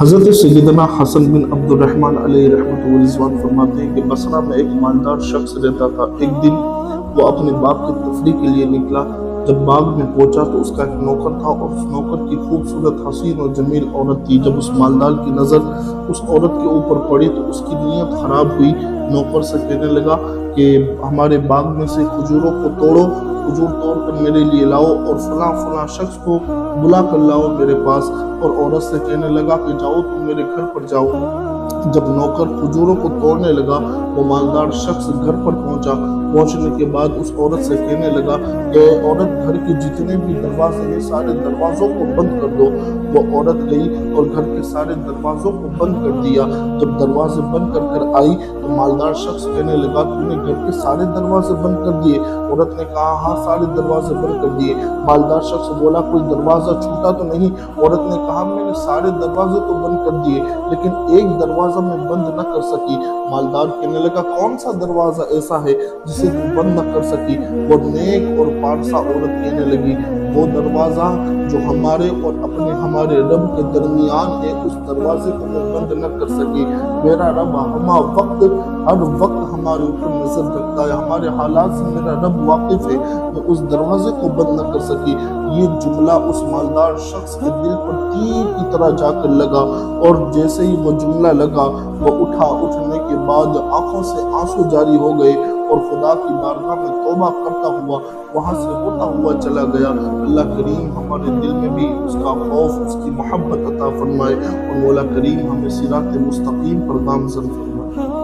حضرت سیدنا حسن بن عبد الرحمن علیہ رحمۃ اللہ رضوان فرماتے ہیں کہ بصرہ میں ایک مالدار شخص رہتا تھا۔ ایک دن وہ اپنے باغ کی تفریح کے لیے نکلا۔ جب باغ میں پہنچا تو اس کا ایک نوکر تھا اور اس نوکر کی خوبصورت حسین اور جمیل عورت تھی۔ جب اس مالدار کی نظر اس عورت کے اوپر پڑی تو اس کی نیت خراب ہوئی۔ نوکر سے کہنے لگا کہ ہمارے باغ میں سے کھجوروں کو توڑو، کھجور توڑ کر میرے لیے لاؤ اور فلاں فلاں شخص کو بلا کر لاؤ میرے پاس۔ اور عورت سے کہنے لگا کہ جاؤ تم میرے گھر پر جاؤ۔ جب نوکر کھجوروں کو توڑنے لگا وہ مالدار شخص گھر پر پہنچا۔ پہنچنے کے بعد اس عورت سے کہنے لگا کہ عورت گھر کے جتنے بھی دروازے ہیں سارے دروازوں کو بند کر دو۔ وہ عورت گئی اور گھر کے سارے دروازوں کو بند کر دیا۔ جب دروازے بند کر کر آئی تو مالدار شخص کہنے لگا تو نے گھر کے سارے دروازے بند کر دیے؟ عورت نے کہا ہاں سارے دروازے بند کر دیے۔ مالدار شخص بولا کوئی دروازہ چھوٹا تو نہیں؟ عورت نے کہا میں نے سارے دروازے تو بند کر دیے لیکن ایک دروازہ میں بند نہ کر سکی۔ مالدار کہنے لگا کون سا دروازہ ایسا ہے جسے تم بند نہ کر سکی؟ وہ نیک اور پارسا عورت کہنے لگی وہ دروازہ جو ہمارے اور ہمارے رب کے درمیان ہے اس دروازے کو میں بند نہ کر سکی۔ میرا رب ہر وقت ہمارے اوپر نظر رکھتا ہے، ہمارے حالات سے میرا رب واقف ہے، میں اس دروازے کو بند نہ کر سکی۔ یہ جملہ اس مالدار شخص کے دل پر تیر کی طرح جا کر لگا اور جیسے ہی وہ جملہ لگا وہ اٹھنے کے بعد آنکھوں سے آنسو جاری ہو گئے اور خدا کی بارگاہ میں توبہ کرتا ہوا وہاں سے ہوتا ہوا چلا گیا۔ اللہ کریم ہمارے دل میں بھی اس کا خوف، اس کی محبت عطا فرمائے اور مولا کریم ہمیں صراط مستقیم پر گامزن فرمائے۔